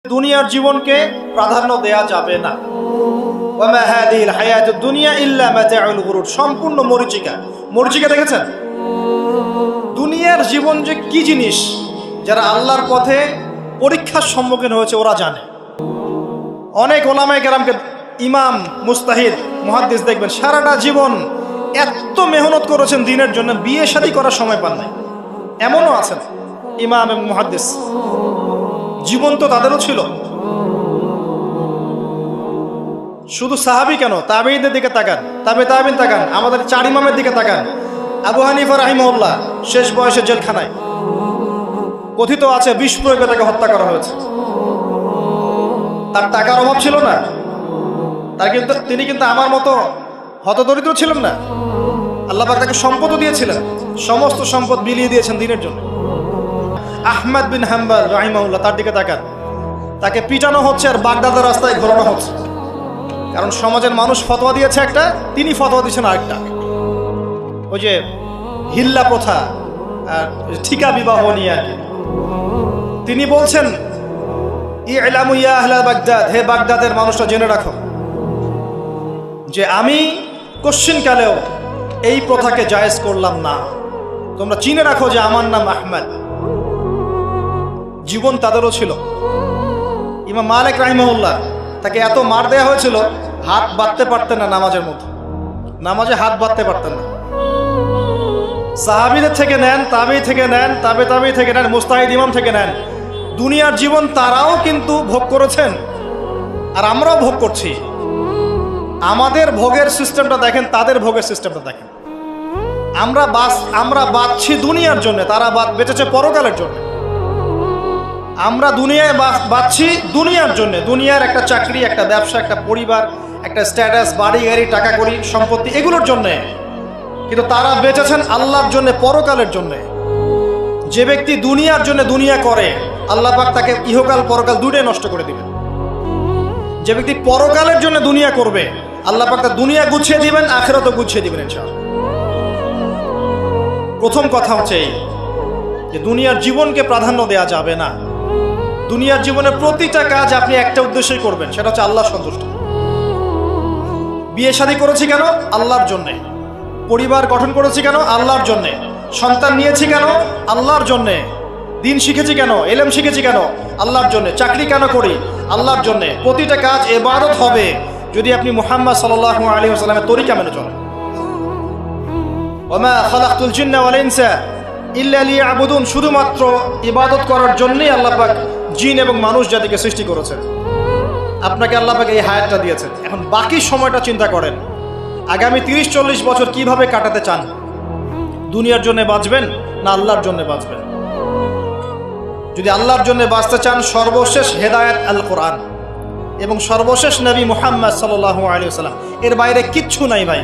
দুনিয়ার জীবনকে প্রাধান্য দেয়া যাবে না। ওয়ামা হাদিহিল হায়াতুদ দুনিয়া ইল্লা মাতাউল গুরুর, সম্পূর্ণ মরীচিকা। মরীচিকা দেখেছেন? দুনিয়ার জীবন যে কি জিনিস, যারা আল্লাহর পথে পরীক্ষার সম্মুখীন হয়েছে ওরা জানে। অনেক ওলামায়ে কেরামকে, ইমাম, মুস্তাহিদ, মুহাদ্দিস দেখবেন সারাটা জীবন এত মেহনত করেছেন দ্বীনের জন্য, বিয়ে শাদী করার সময় পান নাই। এমনও আছেন ইমাম এবং মুহাদ্দিস, জীবন তো তাদেরও ছিল। শুধু সাহাবী কেন, তাবেঈদের দিকে তাকান, তাবেঈন তাকান, আমাদের চার ইমামের দিকে তাকান। আবু হানিফা রাহিমাহুল্লাহ শেষ বয়সে জেলখানায়, কথিত আছে বিষ প্রয়োগে তাকে হত্যা করা হয়েছে। তার টাকার অভাব ছিল না, তিনি কিন্তু আমার মতো হতদরিদ্র ছিলেন না। আল্লাহ পাক তাকে সম্পদও দিয়েছিলেন, সমস্ত সম্পদ বিলিয়ে দিয়েছেন দ্বীনের জন্য। আহমদ বিন হাম্বল রাহিমাহুল্লাহ, তার দিকে তাকান, তাকে পিটানো হচ্ছে আর বাগদাদের রাস্তায় ঘোরানো হচ্ছে, কারণ সমাজের মানুষ ফতোয়া দিয়েছে একটা, তিনি ফতোয়া দিয়েছেন আরেকটা। ওই যে হিল্লা প্রথা আর ঠিকা বিবাহ নিয়ে আর কি, তিনি বলছেন ইলামু ইয়া আহলা বাগদাদ, হে বাগদাদের মানুষরা জেনে রাখো যে আমি কশ্চিনকালেও এই প্রথাকে জায়েজ করলাম না। তোমরা চিনে রাখো যে আমার নাম আহমদ। জীবন তাদেরও ছিল। ইমাম মালিক রাহিমাহুল্লাহ, তাকে এত মার দেয়া হয়েছিল, হাত বাঁধতে পারতেন না নামাজের মধ্যে, নামাজে হাত বাঁধতে পারতেন না। সাহাবীদের থেকে নেন, তাবেঈ থেকে নেন, তাবেঈ থেকে নেন, মুস্তাহিদ ইমাম থেকে নেন, দুনিয়ার জীবন তারাও কিন্তু ভোগ করেছেন আর আমরাও ভোগ করছি। আমাদের ভোগের সিস্টেমটা দেখেন, তাদের ভোগের সিস্টেমটা দেখেন। আমরা বাঁচছি দুনিয়ার জন্য, তারা বেঁচেছে পরকালের জন্য। আমরা দুনিয়ায় বাঁচছি দুনিয়ার জন্য, দুনিয়ার একটা চাকরি, একটা ব্যবসা, একটা পরিবার, একটা স্ট্যাটাস, বাড়ি গাড়ি, টাকা কড়ি, সম্পত্তি, এগুলোর জন্য। কিন্তু তারা বেঁচেছেন আল্লাহর জন্য, পরকালের জন্য। যে ব্যক্তি দুনিয়ার জন্য দুনিয়া করে, আল্লাহ পাক তাকে ইহকাল পরকাল দুটোই নষ্ট করে দিবেন। যে ব্যক্তি পরকালের জন্য দুনিয়া করবে, আল্লাহ পাক তার দুনিয়া গুছিয়ে দিবেন, আখিরাতও গুছিয়ে দিবেন ইনশাআল্লাহ। প্রথম কথা হচ্ছে এই যে দুনিয়ার জীবনকে প্রাধান্য দেয়া যাবে না। দুনিয়ার জীবনের প্রতিটা কাজ আপনি একটা উদ্দেশ্যই করবেন, সেটা হচ্ছে আল্লাহ সন্তুষ্ট। বিয়ে শাদী করেছি কেন? আল্লাহর জন্যে। পরিবার গঠন করেছি কেন? আল্লাহর জন্যে। সন্তান নিয়েছি কেন? আল্লাহর জন্যে। দিন শিখেছি কেন? ইলম শিখেছি কেন? আল্লাহর জন্যে। চাকরি কেন করি? আল্লাহর জন্যে। প্রতিটা কাজ ইবাদত হবে যদি আপনি মুহাম্মদ সাল্লাল্লাহু আলাইহি ওয়াসাল্লামের তরিকা মেনে চলেন। ওয়া মা খালাকতুল জিন্না ওয়াল ইনসা ইল্লা লিয়াবুদুন, শুধুমাত্র ইবাদত করার জন্যই আল্লাহ পাক জিন এবং মানুষ জাতিকে সৃষ্টি করেছেন। আপনাকে আল্লাহ পাক এই হায়াতটা দিয়েছেন। এখন বাকি সময়টা চিন্তা করেন, আগামী 30-40 বছর কিভাবে কাটাতে চান? দুনিয়ার জন্য বাঁচবেন না আল্লাহর জন্য বাঁচবেন? যদি আল্লাহর জন্য বাঁচতে চান, সর্বশেষ হেদায়েত আল কোরআন এবং সর্বশেষ নবী মুহাম্মদ সাল্লাল্লাহু আলাইহি ওয়াসাল্লাম, এর বাইরে কিচ্ছু নাই ভাই।